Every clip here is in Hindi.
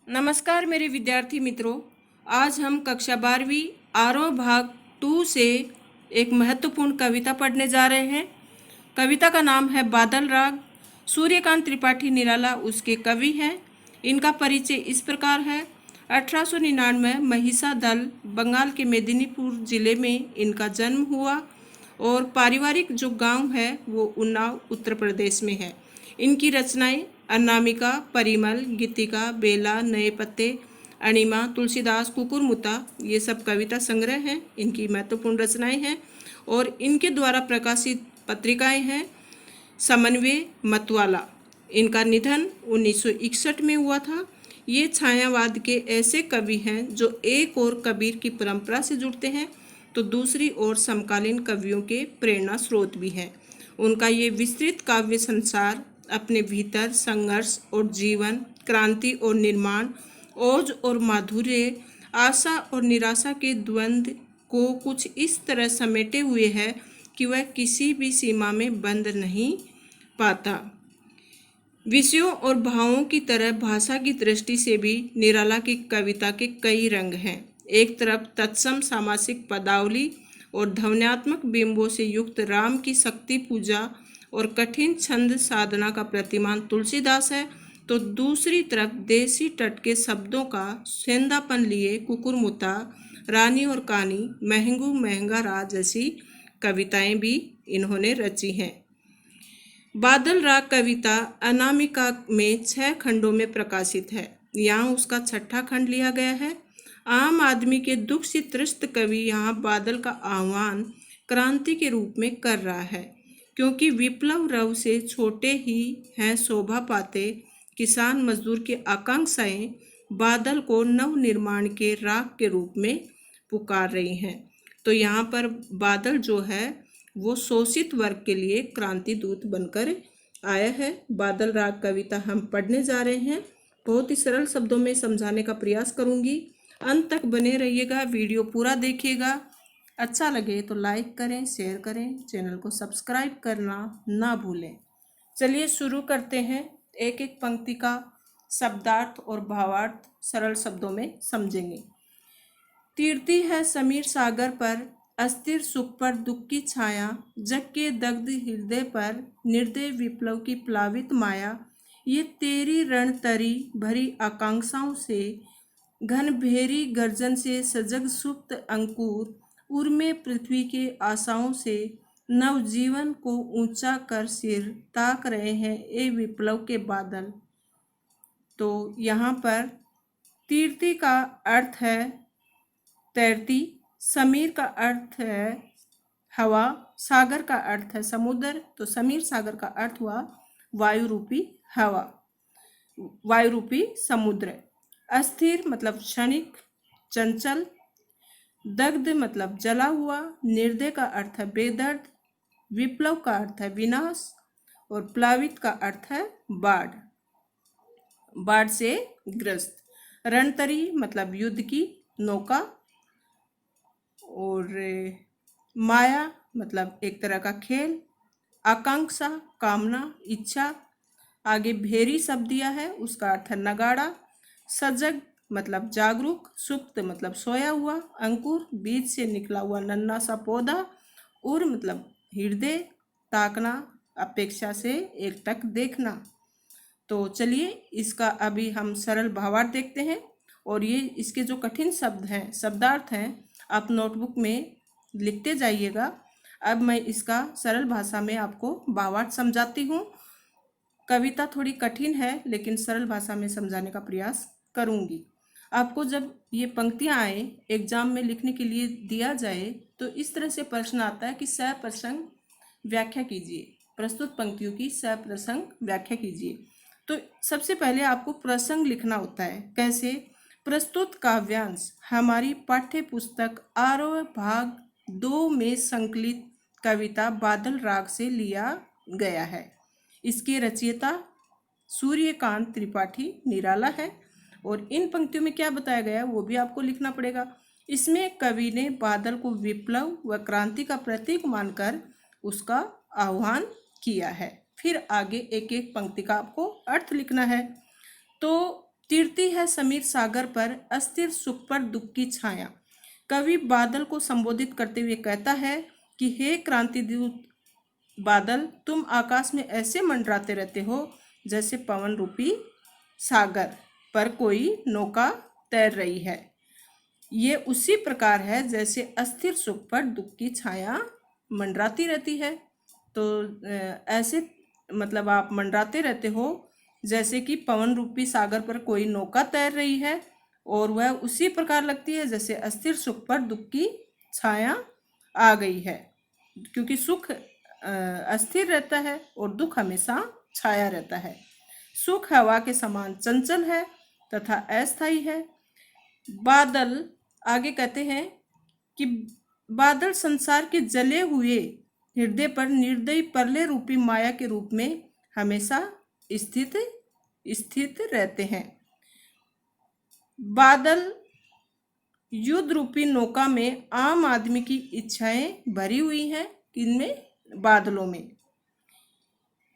नमस्कार मेरे विद्यार्थी मित्रों। आज हम कक्षा 12वीं आरोह भाग 2 से एक महत्वपूर्ण कविता पढ़ने जा रहे हैं। कविता का नाम है बादल राग। सूर्यकांत त्रिपाठी निराला उसके कवि हैं। इनका परिचय इस प्रकार है। 1899 महिषादल बंगाल के मेदिनीपुर जिले में इनका जन्म हुआ और पारिवारिक जो गांव है वो उन्नाव उत्तर प्रदेश में है। इनकी रचनाएं अनामिका, परिमल, गीतिका, बेला, नए पत्ते, अणिमा, तुलसीदास, कुकुरमुत्ता ये सब कविता संग्रह हैं। इनकी महत्वपूर्ण रचनाएं हैं और इनके द्वारा प्रकाशित पत्रिकाएं हैं समन्वय, मतवाला। इनका निधन 1961 में हुआ था। ये छायावाद के ऐसे कवि हैं जो एक और कबीर की परंपरा से जुड़ते हैं तो दूसरी ओर समकालीन कवियों के प्रेरणा स्रोत भी हैं। उनका ये विस्तृत काव्य संसार अपने भीतर संघर्ष और जीवन, क्रांति और निर्माण, ओज और माधुर्य, आशा और निराशा के द्वंद्व को कुछ इस तरह समेटे हुए है कि वह किसी भी सीमा में बंद नहीं पाता। विषयों और भावों की तरह भाषा की दृष्टि से भी निराला की कविता के कई रंग हैं। एक तरफ तत्सम सामासिक पदावली और ध्वन्यात्मक बिंबों से युक्त राम की शक्ति पूजा और कठिन छंद साधना का प्रतिमान तुलसीदास है, तो दूसरी तरफ देसी तट के शब्दों का सेंधापन लिए कुकुरमुत्ता, रानी और कानी, महंगू महंगा राज जैसी कविताएं भी इन्होंने रची हैं। बादल राग कविता अनामिका में 6 खंडों में प्रकाशित है। यहाँ उसका 6ठा खंड लिया गया है। आम आदमी के दुख से त्रस्त कवि यहाँ बादल का आह्वान क्रांति के रूप में कर रहा है, क्योंकि विप्लव रव से छोटे ही हैं शोभा पाते किसान मजदूर की आकांक्षाएं बादल को नव निर्माण के राग के रूप में पुकार रही हैं। तो यहाँ पर बादल जो है वो शोषित वर्ग के लिए क्रांति दूत बनकर आया है। बादल राग कविता हम पढ़ने जा रहे हैं। बहुत ही सरल शब्दों में समझाने का प्रयास करूंगी। अंत तक बने रहिएगा, वीडियो पूरा देखिएगा। अच्छा लगे तो लाइक करें, शेयर करें, चैनल को सब्सक्राइब करना ना भूलें। चलिए शुरू करते हैं। एक एक पंक्ति का शब्दार्थ और भावार्थ सरल शब्दों में समझेंगे। तीरती है समीर सागर पर, अस्थिर सुख पर दुख की छाया, जग के दग्ध हृदय पर निर्दय विप्लव की प्लावित माया। ये तेरी रणतरी भरी आकांक्षाओं से, घन भेरी गर्जन से सजग सुप्त अंकुर, उर्मे पृथ्वी के आशाओं से, नवजीवन को ऊंचा कर सिर ताक रहे हैं ये विप्लव के बादल। तो यहाँ पर तीरती का अर्थ है तैरती, समीर का अर्थ है हवा, सागर का अर्थ है समुद्र। तो समीर सागर का अर्थ हुआ वायु रूपी हवा, वायु रूपी समुद्र। अस्थिर मतलब क्षणिक, चंचल। दग्ध मतलब जला हुआ। निर्दय का अर्थ है बेदर्द। विप्लव का अर्थ है विनाश और प्लावित का अर्थ है बाढ़, बाढ़ से ग्रस्त। रणतरी मतलब युद्ध की नौका और माया मतलब एक तरह का खेल। आकांक्षा कामना, इच्छा। आगे भेरी शब्द दिया है, उसका अर्थ है नगाड़ा। सजग मतलब जागरूक। सुप्त मतलब सोया हुआ। अंकुर बीज से निकला हुआ नन्हा सा पौधा। उर मतलब हृदय, ताकना, अपेक्षा से एकटक देखना। तो चलिए इसका अभी हम सरल भावार्थ देखते हैं। और ये इसके जो कठिन शब्द हैं, शब्दार्थ हैं, आप नोटबुक में लिखते जाइएगा। अब मैं इसका सरल भाषा में आपको भावार्थ समझाती हूँ। कविता थोड़ी कठिन है लेकिन सरल भाषा में समझाने का प्रयास करूँगी। आपको जब ये पंक्तियाँ आए एग्जाम में लिखने के लिए दिया जाए तो इस तरह से प्रश्न आता है कि सप्रसंग व्याख्या कीजिए, प्रस्तुत पंक्तियों की सप्रसंग व्याख्या कीजिए। तो सबसे पहले आपको प्रसंग लिखना होता है। कैसे? प्रस्तुत काव्यांश हमारी पाठ्य पुस्तक आरोह भाग 2 में संकलित कविता बादल राग से लिया गया है। इसके रचयिता सूर्यकांत त्रिपाठी निराला है। और इन पंक्तियों में क्या बताया गया है वो भी आपको लिखना पड़ेगा। इसमें कवि ने बादल को विप्लव व क्रांति का प्रतीक मानकर उसका आह्वान किया है। फिर आगे एक एक पंक्ति का आपको अर्थ लिखना है। तो तिरती है समीर सागर पर, अस्थिर सुख पर दुख की छाया। कवि बादल को संबोधित करते हुए कहता है कि हे क्रांति दूत बादल, तुम आकाश में ऐसे मंडराते रहते हो जैसे पवन रूपी सागर पर कोई नौका तैर रही है। ये उसी प्रकार है जैसे अस्थिर सुख पर दुख की छाया मंडराती रहती है। तो ऐसे मतलब आप मंडराते रहते हो जैसे कि पवन रूपी सागर पर कोई नौका तैर रही है, और वह उसी प्रकार लगती है जैसे अस्थिर सुख पर दुख की छाया आ गई है, क्योंकि सुख अस्थिर रहता है और दुख हमेशा छाया रहता है। सुख हवा के समान चंचल है तथा अस्थायी है। बादल आगे कहते हैं कि बादल संसार के जले हुए हृदय पर निर्दयी परले रूपी माया के रूप में हमेशा स्थित रहते हैं। बादल युद्ध रूपी नौका में आम आदमी की इच्छाएं भरी हुई हैं, इनमें बादलों में।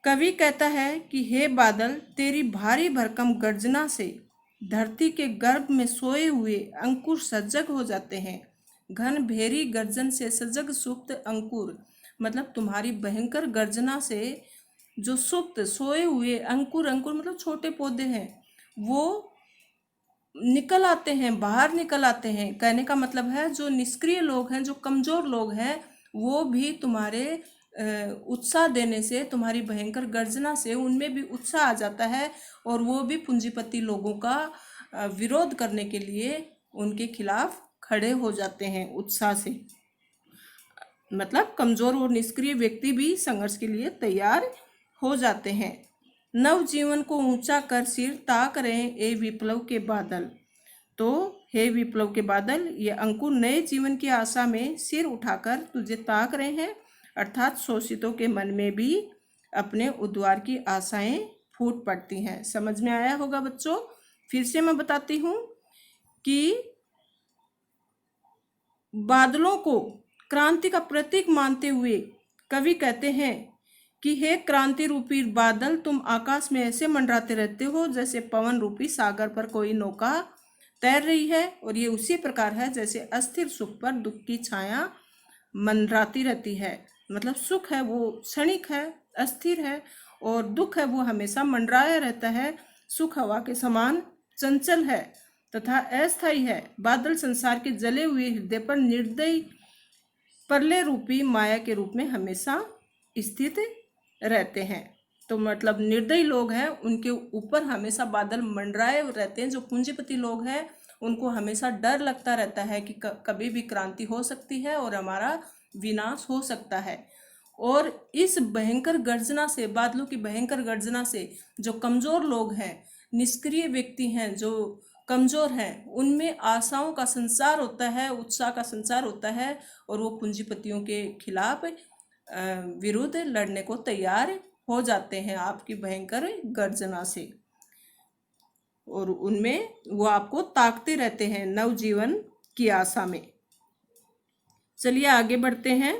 कवि कहता है कि हे बादल, तेरी भारी भरकम गर्जना से धरती के गर्भ में सोए हुए अंकुर सजग हो जाते हैं। घन भेरी गर्जन से सजग सुप्त अंकुर, मतलब तुम्हारी भयंकर गर्जना से जो सुप्त सोए हुए अंकुर, अंकुर मतलब छोटे पौधे हैं, वो निकल आते हैं, बाहर निकल आते हैं। कहने का मतलब है जो निष्क्रिय लोग हैं, जो कमजोर लोग हैं, वो भी तुम्हारे उत्साह देने से, तुम्हारी भयंकर गर्जना से उनमें भी उत्साह आ जाता है, और वो भी पूंजीपति लोगों का विरोध करने के लिए उनके खिलाफ खड़े हो जाते हैं उत्साह से। मतलब कमजोर और निष्क्रिय व्यक्ति भी संघर्ष के लिए तैयार हो जाते हैं। नव जीवन को ऊंचा कर सिर ताक रहे ए विप्लव के बादल। तो हे विप्लव के बादल, ये अंकुर नए जीवन की आशा में सिर उठाकर तुझे ताक रहे हैं, अर्थात शोषितों के मन में भी अपने उद्धार की आशाएं फूट पड़ती हैं। समझ में आया होगा बच्चों। फिर से मैं बताती हूँ कि बादलों को क्रांति का प्रतीक मानते हुए कवि कहते हैं कि हे क्रांति रूपी बादल, तुम आकाश में ऐसे मंडराते रहते हो जैसे पवन रूपी सागर पर कोई नौका तैर रही है, और ये उसी प्रकार है जैसे अस्थिर सुख पर दुख की छाया मंडराती रहती है। मतलब सुख है वो क्षणिक है, अस्थिर है, और दुख है वो हमेशा मंडराया रहता है। सुख हवा के समान चंचल है तथा अस्थायी है। बादल संसार के जले हुए हृदय पर निर्दयी परले रूपी माया के रूप में हमेशा स्थित रहते हैं। तो मतलब निर्दयी लोग हैं, उनके ऊपर हमेशा बादल मंडराए रहते हैं। जो पूंजीपति लोग हैं, उनको हमेशा डर लगता रहता है कि कभी भी क्रांति हो सकती है और हमारा विनाश हो सकता है। और इस भयंकर गर्जना से, बादलों की भयंकर गर्जना से जो कमजोर लोग हैं, निष्क्रिय व्यक्ति हैं, जो कमजोर हैं, उनमें आशाओं का संचार होता है, उत्साह का संचार होता है, और वो पूंजीपतियों के खिलाफ विरुद्ध लड़ने को तैयार हो जाते हैं आपकी भयंकर गर्जना से, और उनमें वो आपको ताकते रहते हैं नवजीवन की आशा में। चलिए आगे बढ़ते हैं।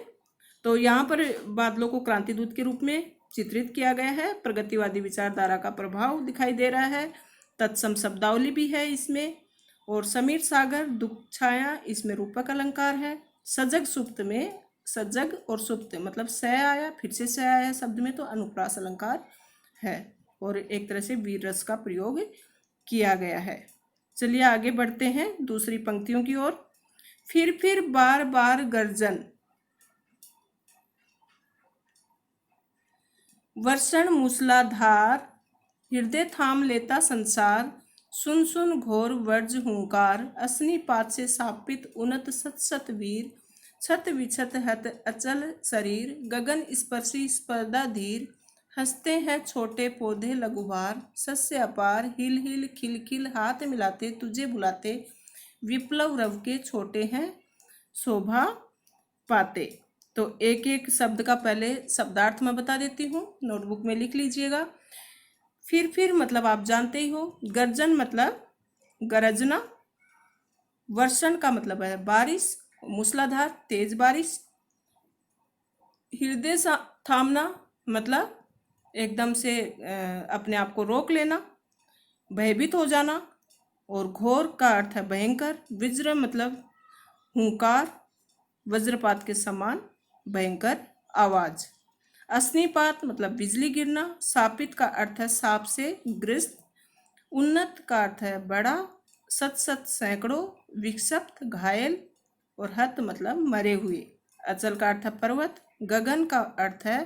तो यहाँ पर बादलों को क्रांति दूत के रूप में चित्रित किया गया है। प्रगतिवादी विचारधारा का प्रभाव दिखाई दे रहा है। तत्सम शब्दावली भी है इसमें, और समीर सागर दुख छाया इसमें रूपक अलंकार है। सजग सुप्त में सजग और सुप्त मतलब स आया, फिर से स आया शब्द में, तो अनुप्रास अलंकार है, और एक तरह से वीर रस का प्रयोग किया गया है। चलिए आगे बढ़ते हैं दूसरी पंक्तियों की ओर। फिर बार बार गर्जन, वर्षण मूसलाधार, हृदय थाम लेता संसार, सुन सुन घोर वर्ज हुंकार, असनीपात से सापित उन्नत सत सत वीर, छत विछत हत अचल शरीर, गगन स्पर्शी स्पर्धा धीर, हंसते हैं छोटे पौधे लघुभार, सस्य अपार, हिल हिल खिल खिल हाथ मिलाते तुझे बुलाते, विप्लव रव के छोटे हैं शोभा पाते। तो एक एक शब्द का पहले शब्दार्थ मैं बता देती हूँ, नोटबुक में लिख लीजिएगा। फिर मतलब आप जानते ही हो। गर्जन मतलब गरजना, वर्षण का मतलब है बारिश, मूसलाधार तेज बारिश, हृदय थामना मतलब एकदम से अपने आप को रोक लेना, भयभीत हो जाना। और घोर का अर्थ है भयंकर। विज्र मतलब हुंकार, वज्रपात के समान भयंकर आवाज। अग्निपात मतलब बिजली गिरना। शापित का अर्थ है सांप से ग्रस्त। उन्नत का अर्थ है बड़ा। सत सत सैकड़ों। विक्षिप्त घायल। और हत मतलब मरे हुए। अचल का अर्थ है पर्वत। गगन का अर्थ है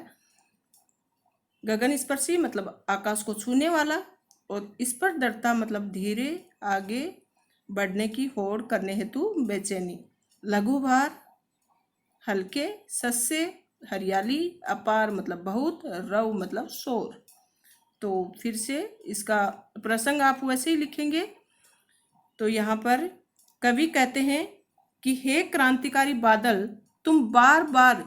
गगन स्पर्शी मतलब आकाश को छूने वाला। और स्पर्शदर्ता मतलब धीरे आगे बढ़ने की होड़ करने हेतु बेचैनी। लघु भार हल्के। सस्से हरियाली। अपार मतलब बहुत। रव मतलब शोर। तो फिर से इसका प्रसंग आप वैसे ही लिखेंगे। तो यहाँ पर कवि कहते हैं कि हे क्रांतिकारी बादल, तुम बार बार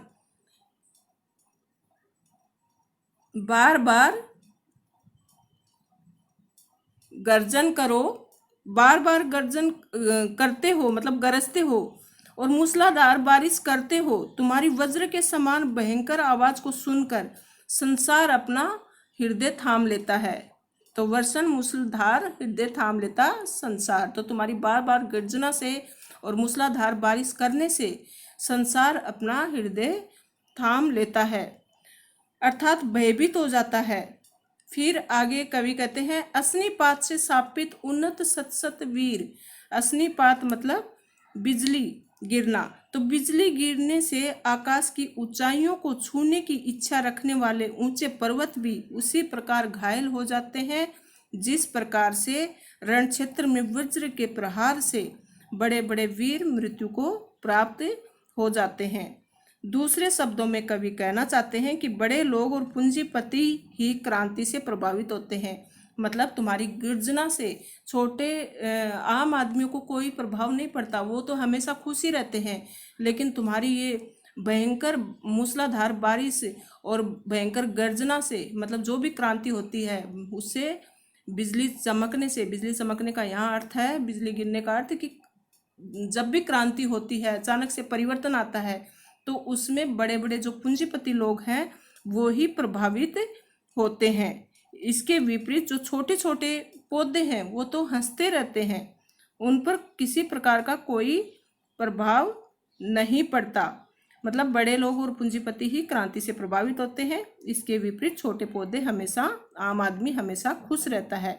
गर्जन करो। बार बार गर्जन करते हो मतलब गरजते हो और मूसलाधार बारिश करते हो। तुम्हारी वज्र के समान भयंकर आवाज को सुनकर संसार अपना हृदय थाम लेता है। तो वर्षण मूसलाधार हृदय थाम लेता संसार। तो तुम्हारी बार बार गर्जना से और मूसलाधार बारिश करने से संसार अपना हृदय थाम लेता है, अर्थात भयभीत हो जाता है। फिर आगे कवि कहते हैं अग्निपात से शापित उन्नत सतसत वीर। अग्निपात मतलब बिजली गिरना। तो बिजली गिरने से आकाश की ऊंचाइयों को छूने की इच्छा रखने वाले ऊंचे पर्वत भी उसी प्रकार घायल हो जाते हैं जिस प्रकार से रण क्षेत्र में वज्र के प्रहार से बड़े बड़े वीर मृत्यु को प्राप्त हो जाते हैं। दूसरे शब्दों में कवि कहना चाहते हैं कि बड़े लोग और पूंजीपति ही क्रांति से प्रभावित होते हैं। मतलब तुम्हारी गर्जना से छोटे आम आदमियों को कोई प्रभाव नहीं पड़ता, वो तो हमेशा खुश ही रहते हैं। लेकिन तुम्हारी ये भयंकर मूसलाधार बारिश और भयंकर गर्जना से मतलब जो भी क्रांति होती है उससे बिजली चमकने से, बिजली चमकने का यहाँ अर्थ है बिजली गिरने का अर्थ कि जब भी क्रांति होती है अचानक से परिवर्तन आता है तो उसमें बड़े बड़े जो पूंजीपति लोग हैं वो ही प्रभावित होते हैं। इसके विपरीत जो छोटे छोटे पौधे हैं वो तो हंसते रहते हैं, उन पर किसी प्रकार का कोई प्रभाव नहीं पड़ता। मतलब बड़े लोग और पूंजीपति ही क्रांति से प्रभावित होते हैं। इसके विपरीत छोटे पौधे हमेशा, आम आदमी हमेशा खुश रहता है।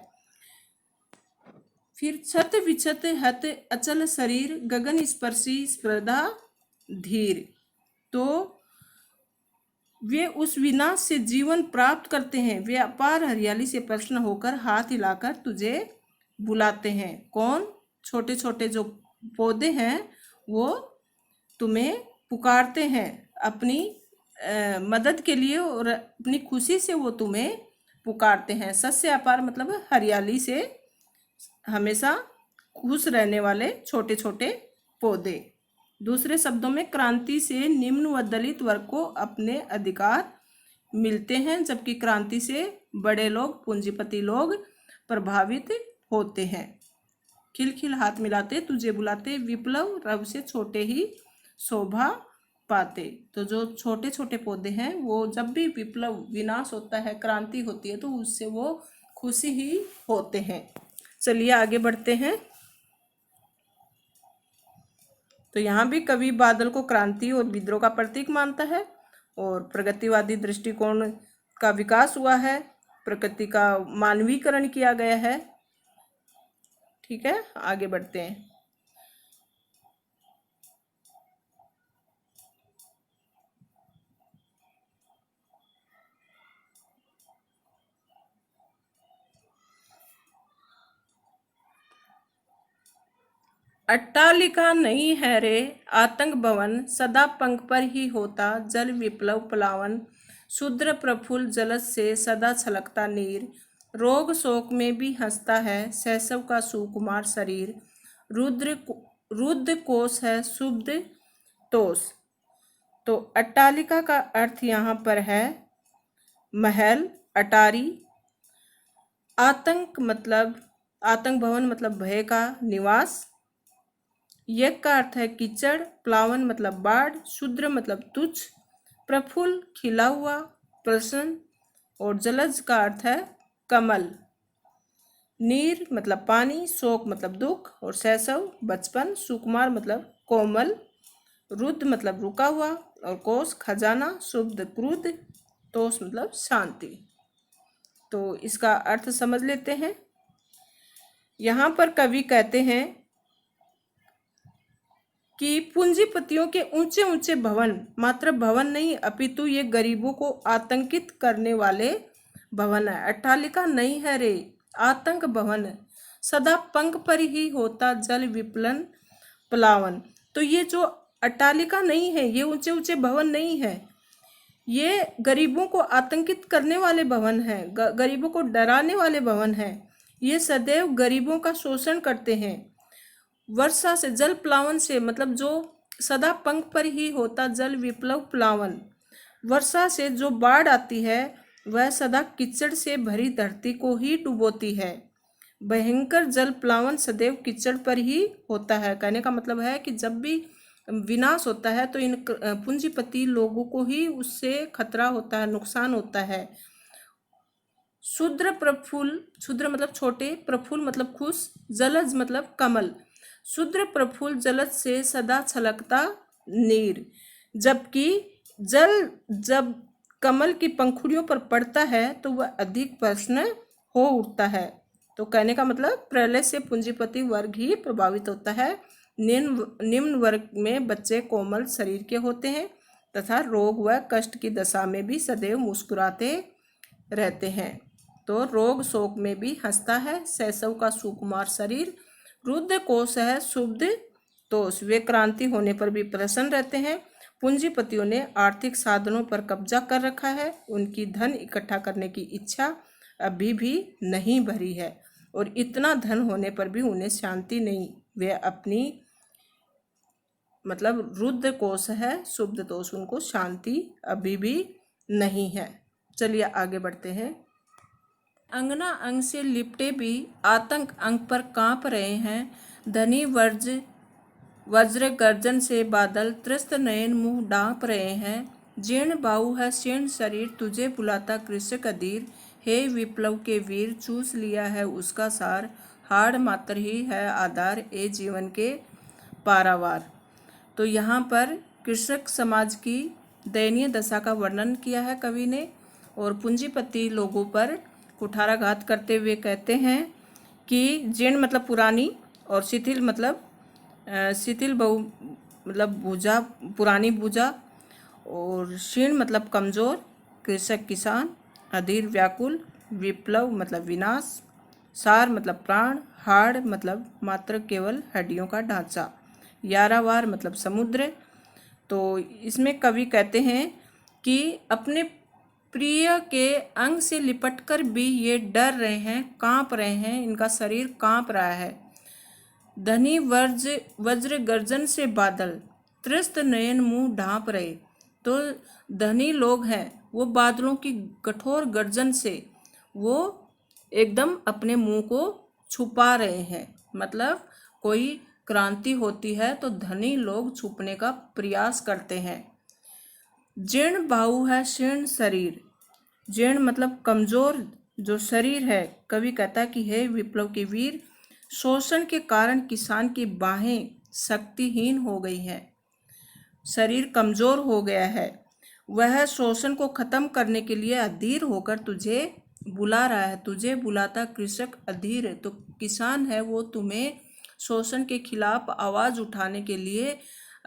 फिर छत विछत हत अचल शरीर गगन स्पर्शी स्पर्धा धीर। तो वे उस विनाश से जीवन प्राप्त करते हैं। वे अपार हरियाली से प्रसन्न होकर हाथ हिलाकर तुझे बुलाते हैं। कौन? छोटे छोटे जो पौधे हैं वो तुम्हें पुकारते हैं अपनी मदद के लिए और अपनी खुशी से वो तुम्हें पुकारते हैं। सस्य अपार मतलब हरियाली से हमेशा खुश रहने वाले छोटे छोटे पौधे। दूसरे शब्दों में क्रांति से निम्न व दलित वर्ग को अपने अधिकार मिलते हैं, जबकि क्रांति से बड़े लोग, पूंजीपति लोग प्रभावित होते हैं। खिलखिल हाथ मिलाते तुझे बुलाते, विप्लव रव से छोटे ही शोभा पाते। तो जो छोटे छोटे पौधे हैं वो जब भी विप्लव विनाश होता है, क्रांति होती है, तो उससे वो खुशी ही होते हैं। चलिए आगे बढ़ते हैं। तो यहाँ भी कवि बादल को क्रांति और विद्रोह का प्रतीक मानता है और प्रगतिवादी दृष्टिकोण का विकास हुआ है, प्रकृति का मानवीकरण किया गया है। ठीक है, आगे बढ़ते हैं। अट्टालिका नहीं है रे आतंक भवन, सदा पंख पर ही होता जल विप्लव प्लावन। शूद्र प्रफुल्ल जलज से सदा छलकता नीर, रोग शोक में भी हंसता है शैशव का सुकुमार शरीर। रुद्र कोश है शुद्ध तोष। तो अट्टालिका का अर्थ यहाँ पर है महल, अटारी। आतंक मतलब, आतंक भवन मतलब भय का निवास। यज्ञ का अर्थ है कीचड़। प्लावन मतलब बाढ़। शूद्र मतलब तुच्छ। प्रफुल्ल खिला हुआ, प्रसन्न। और जलज का अर्थ है कमल। नीर मतलब पानी, शोक मतलब दुख, और शैशव बचपन, सुकुमार मतलब कोमल, रुद्ध मतलब रुका हुआ, और कोश खजाना, शुद्ध क्रुद्ध, तोष मतलब शांति। तो इसका अर्थ समझ लेते हैं। यहाँ पर कवि कहते हैं कि पूंजीपतियों के ऊंचे ऊंचे भवन मात्र भवन नहीं अपितु ये गरीबों को आतंकित करने वाले भवन है। अट्टालिका नहीं है रे, आतंक भवन है। सदा पंख पर ही होता जल विप्लन प्लावन। तो ये जो अट्टालिका नहीं है, ये ऊंचे ऊंचे भवन नहीं है, ये गरीबों को आतंकित करने वाले भवन हैं, गरीबों को डराने वाले भवन हैं। ये सदैव गरीबों का शोषण करते हैं। वर्षा से जल प्लावन से मतलब जो सदा पंख पर ही होता जल विप्लव प्लावन। वर्षा से जो बाढ़ आती है वह सदा कीचड़ से भरी धरती को ही डुबोती है। भयंकर जल प्लावन सदैव कीचड़ पर ही होता है। कहने का मतलब है कि जब भी विनाश होता है तो इन पूंजीपति लोगों को ही उससे खतरा होता है, नुकसान होता है। शुद्र प्रफुल्ल, शुद्र मतलब छोटे, प्रफुल्ल मतलब खुश, जलज मतलब कमल। शुद्र प्रफुल्ल जलज से सदा छलकता नीर, जबकि जल जब कमल की पंखुड़ियों पर पड़ता है तो वह अधिक प्रश्न हो उठता है। तो कहने का मतलब प्रलय से पूंजीपति वर्ग ही प्रभावित होता है। निम्न वर्ग में बच्चे कोमल शरीर के होते हैं तथा रोग व कष्ट की दशा में भी सदैव मुस्कुराते रहते हैं। तो रोग शोक में भी हंसता है। शैशव का सुकुमार शरीर, रुद्र कोश है शुद्ध तोष, वे क्रांति होने पर भी प्रसन्न रहते हैं। पूंजीपतियों ने आर्थिक साधनों पर कब्जा कर रखा है, उनकी धन इकट्ठा करने की इच्छा अभी भी नहीं भरी है, और इतना धन होने पर भी उन्हें शांति नहीं। वे अपनी मतलब रुद्र कोश है शुद्ध दोष, उनको शांति अभी भी नहीं है। चलिए आगे बढ़ते हैं। अंगना अंग से लिपटे भी आतंक अंग पर कांप रहे हैं। धनी वज्र गर्जन से बादल त्रस्त नयन मुंह डांप रहे हैं। जीर्ण बाहु है शीर्ण शरीर, तुझे बुलाता कृषक अधीर। हे विप्लव के वीर, चूस लिया है उसका सार, हाड़ मात्र ही है आधार, ए जीवन के पारावार। तो यहाँ पर कृषक समाज की दयनीय दशा का वर्णन किया है कवि ने, और पूंजीपति लोगों पर कुठाराघात करते हुए कहते हैं कि जीर्ण मतलब पुरानी, और शिथिल मतलब शिथिल बहु मतलब भुजा, पुरानी भुजा, और शीर्ण मतलब कमज़ोर, कृषक किसान, अधीर व्याकुल, विप्लव मतलब विनाश, सार मतलब प्राण, हाड़ मतलब मात्र केवल हड्डियों का ढांचा, यारावार मतलब समुद्र। तो इसमें कवि कहते हैं कि अपने प्रिय के अंग से लिपटकर भी ये डर रहे हैं, कांप रहे हैं, इनका शरीर कांप रहा है। धनी वज्र गर्जन से बादल त्रस्त नयन मुंह ढांप रहे। तो धनी लोग हैं, वो बादलों की कठोर गर्जन से वो एकदम अपने मुंह को छुपा रहे हैं। मतलब कोई क्रांति होती है तो धनी लोग छुपने का प्रयास करते हैं। जीर्ण बाहु है शीर्ण शरीर, जीर्ण मतलब कमजोर जो शरीर है। कवि कहता है कि हे विप्लव के वीर, शोषण के कारण किसान की बाहें शक्तिहीन हो गई हैं, शरीर कमजोर हो गया है। वह शोषण को खत्म करने के लिए अधीर होकर तुझे बुला रहा है। तुझे बुलाता कृषक अधीर है, तो किसान है वो तुम्हें शोषण के खिलाफ आवाज उठाने के लिए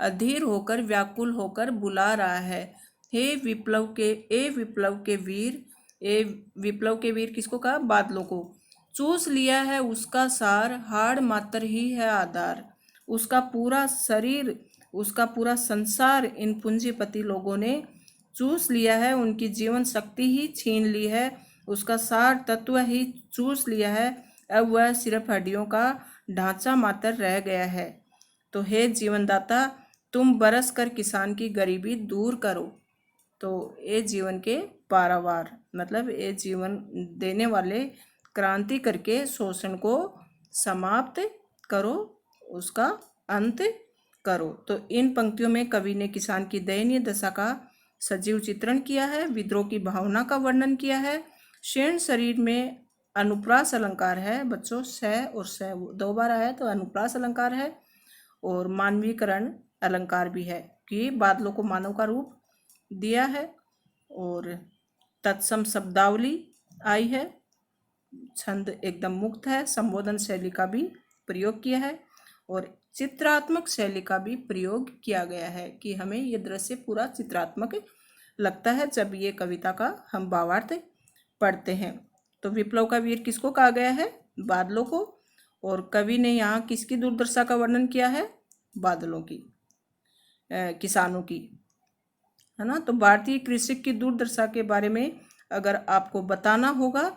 अधीर होकर व्याकुल होकर बुला रहा है। हे विप्लव के ए विप्लव के वीर, ए विप्लव के वीर किसको कहा? बादलों को। चूस लिया है उसका सार, हाड़ मात्र ही है आधार। उसका पूरा शरीर, उसका पूरा संसार इन पूंजीपति लोगों ने चूस लिया है, उनकी जीवन शक्ति ही छीन ली है, उसका सार तत्व ही चूस लिया है। अब वह सिर्फ हड्डियों का ढांचा मात्र रह गया है। तो हे जीवनदाता, तुम बरस कर किसान की गरीबी दूर करो। तो ये जीवन के पारावार मतलब ये जीवन देने वाले, क्रांति करके शोषण को समाप्त करो, उसका अंत करो। तो इन पंक्तियों में कवि ने किसान की दयनीय दशा का सजीव चित्रण किया है, विद्रोह की भावना का वर्णन किया है। शीर्ण शरीर में अनुप्रास अलंकार है बच्चों, स और स 2 बार आया तो अनुप्रास अलंकार है। और मानवीकरण अलंकार भी है कि बादलों को मानव का रूप दिया है। और तत्सम शब्दावली आई है, छंद एकदम मुक्त है, संबोधन शैली का भी प्रयोग किया है और चित्रात्मक शैली का भी प्रयोग किया गया है कि हमें ये दृश्य पूरा चित्रात्मक लगता है जब ये कविता का हम भावार्थ पढ़ते हैं। तो विप्लव का वीर किसको कहा गया है? बादलों को। और कवि ने यहाँ किसकी दुर्दशा का वर्णन किया है? बादलों की, किसानों की, है ना। तो भारतीय कृषक की दुर्दशा के बारे में अगर आपको बताना होगा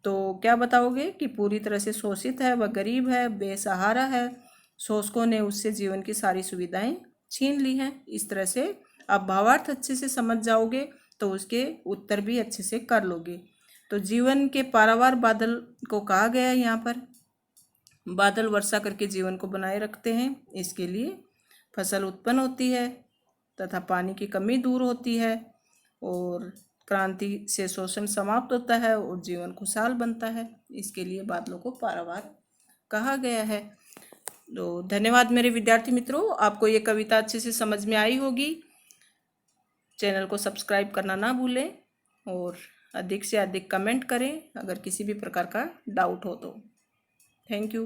तो क्या बताओगे? कि पूरी तरह से शोषित है, वह गरीब है, बेसहारा है, शोषकों ने उससे जीवन की सारी सुविधाएं छीन ली हैं। इस तरह से आप भावार्थ अच्छे से समझ जाओगे तो उसके उत्तर भी अच्छे से कर लोगे। तो जीवन के पारावार बादल को कहा गया है यहाँ पर। बादल वर्षा करके जीवन को बनाए रखते हैं, इसके लिए फसल उत्पन्न होती है तथा पानी की कमी दूर होती है और क्रांति से शोषण समाप्त होता है और जीवन खुशहाल बनता है। इसके लिए बादलों को पारावार कहा गया है। तो धन्यवाद मेरे विद्यार्थी मित्रों, आपको ये कविता अच्छे से समझ में आई होगी। चैनल को सब्सक्राइब करना ना भूलें और अधिक से अधिक कमेंट करें अगर किसी भी प्रकार का डाउट हो तो। Thank you.